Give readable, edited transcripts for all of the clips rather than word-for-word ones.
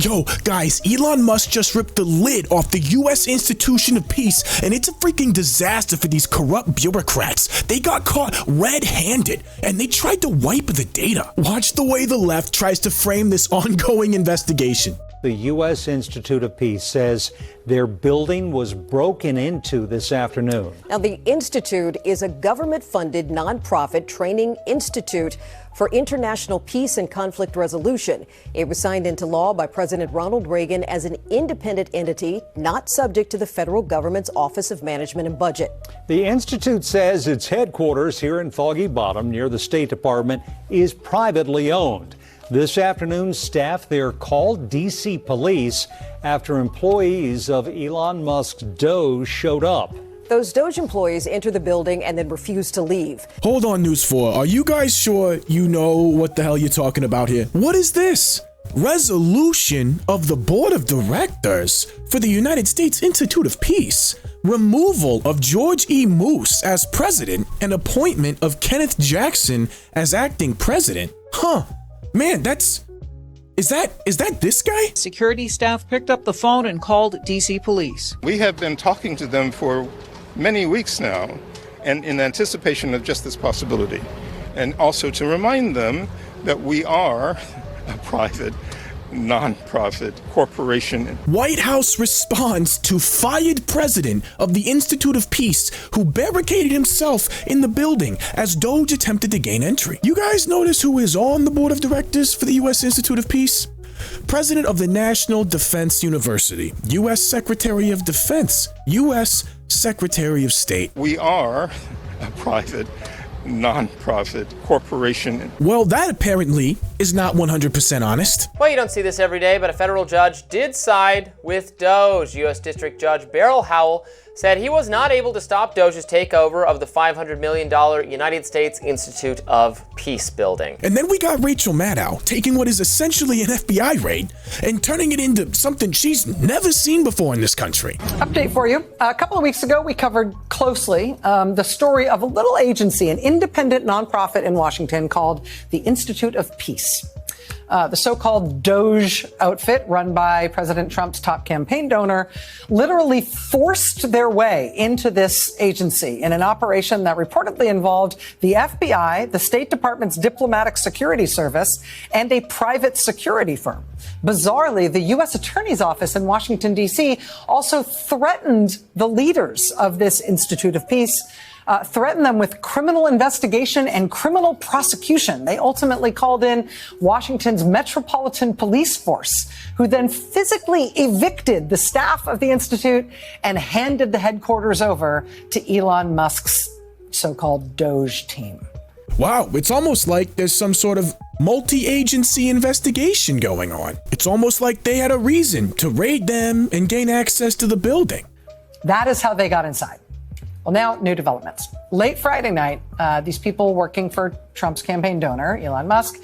Yo, guys, Elon Musk just ripped the lid off the U.S. Institution of Peace, and it's a freaking disaster for these corrupt bureaucrats. They got caught red-handed, and they tried to wipe the data. Watch the way the left tries to frame this ongoing investigation. The U.S. Institute of Peace says their building was broken into this afternoon. Now, the Institute is a government-funded nonprofit training institute for international peace and conflict resolution. It was signed into law by President Ronald Reagan as an independent entity, not subject to the federal government's Office of Management and Budget. The Institute says its headquarters here in Foggy Bottom near the State Department is privately owned. This afternoon, staff there called D.C. police after employees of Elon Musk's DOGE showed up. Those DOGE employees enter the building and then refuse to leave. Hold on, News 4. Are you guys sure you know what the hell you're talking about here? What is this? Resolution of the Board of Directors for the United States Institute of Peace. Removal of George E. Moose as president and appointment of Kenneth Jackson as acting president. Huh. Man, is that this guy? Security staff picked up the phone and called D.C. police. We have been talking to them for many weeks now, and in anticipation of just this possibility. And also to remind them that we are a private, non-profit corporation. White House responds to fired president of the Institute of Peace who barricaded himself in the building as DOGE attempted to gain entry. You guys notice who is on the board of directors for the U.S. Institute of Peace? President of the National Defense University, U.S. Secretary of Defense, U.S. Secretary of State. We are a private, non-profit corporation. Well, that apparently is not 100% honest. Well, you don't see this every day, but a federal judge did side with DOGE. U.S. District Judge Beryl Howell said he was not able to stop DOGE's takeover of the $500 million United States Institute of Peace building. And then we got Rachel Maddow taking what is essentially an FBI raid and turning it into something she's never seen before in this country. Update for you. A couple of weeks ago, we covered closely the story of a little agency, an independent nonprofit in Washington called the Institute of Peace. The so-called DOGE outfit, run by President Trump's top campaign donor, literally forced their way into this agency in an operation that reportedly involved the FBI, the State Department's Diplomatic Security Service, and a private security firm. Bizarrely, the U.S. Attorney's Office in Washington, D.C. also threatened the leaders of this Institute of Peace, threatened them with criminal investigation and criminal prosecution. They ultimately called in Washington's Metropolitan Police Force, who then physically evicted the staff of the Institute and handed the headquarters over to Elon Musk's so-called DOGE team. Wow, it's almost like there's some sort of multi-agency investigation going on. It's almost like they had a reason to raid them and gain access to the building. That is how they got inside. Well, now, new developments. Late Friday night, these people working for Trump's campaign donor, Elon Musk,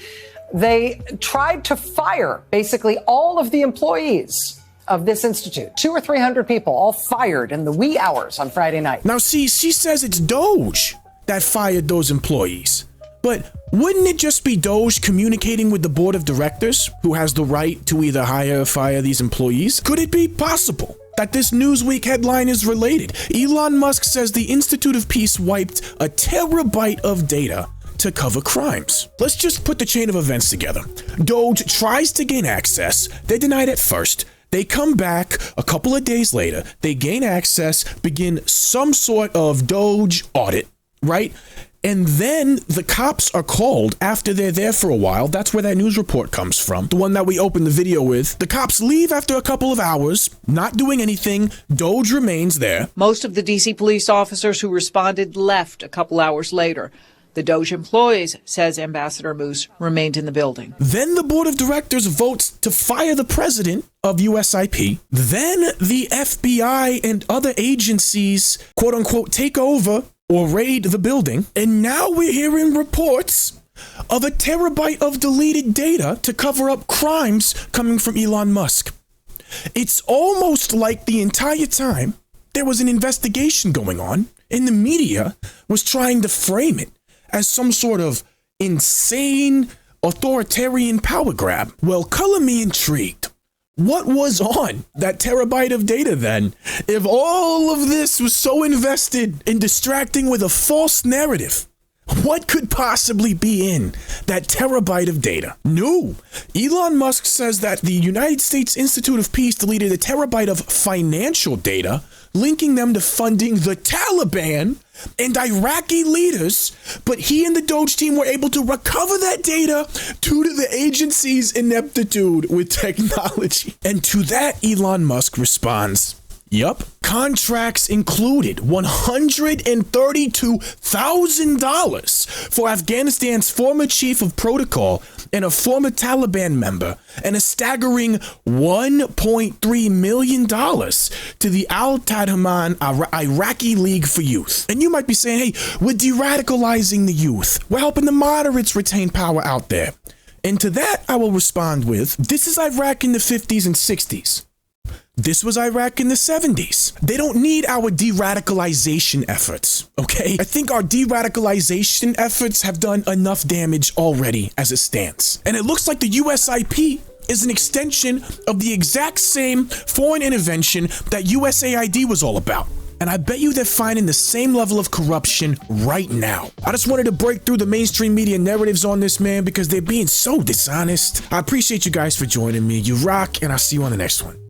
they tried to fire basically all of the employees of this institute. 200 or 300 people all fired in the wee hours on Friday night. Now, see, she says it's DOGE that fired those employees. But wouldn't it just be DOGE communicating with the board of directors who has the right to either hire or fire these employees? Could it be possible that this Newsweek headline is related? Elon Musk says the Institute of Peace wiped a terabyte of data to cover crimes. Let's just put the chain of events together. DOGE tries to gain access. They denied at first. They come back a couple of days later. They gain access, begin some sort of DOGE audit, right? And then the cops are called after they're there for a while. That's where that news report comes from, the one that we opened the video with. The cops leave after a couple of hours, not doing anything. DOGE remains there. Most of the D.C. police officers who responded left a couple hours later. The DOGE employees, says Ambassador Moose, remained in the building. Then the board of directors votes to fire the president of USIP. Then the FBI and other agencies, quote unquote, take over or raid the building. And now we're hearing reports of a terabyte of deleted data to cover up crimes coming from Elon Musk. It's almost like the entire time there was an investigation going on and the media was trying to frame it as some sort of insane authoritarian power grab. Well, color me intrigued. What was on that terabyte of data then? If all of this was so invested in distracting with a false narrative, what could possibly be in that terabyte of data? No. Elon Musk says that the United States Institute of Peace deleted a terabyte of financial data, linking them to funding the Taliban and Iraqi leaders, but he and the DOGE team were able to recover that data due to the agency's ineptitude with technology. And to that, Elon Musk responds, yup. Contracts included $132,000 for Afghanistan's former chief of protocol and a former Taliban member, and a staggering $1.3 million to the Al-Taliban Iraqi League for Youth. And you might be saying, hey, we're de-radicalizing the youth. We're helping the moderates retain power out there. And to that, I will respond with, this is Iraq in the 50s and 60s. This was Iraq in the 70s. They don't need our de-radicalization efforts, okay? I think our de-radicalization efforts have done enough damage already as it stands. And it looks like the USIP is an extension of the exact same foreign intervention that USAID was all about. And I bet you they're finding the same level of corruption right now. I just wanted to break through the mainstream media narratives on this, man, because they're being so dishonest. I appreciate you guys for joining me. You rock, and I'll see you on the next one.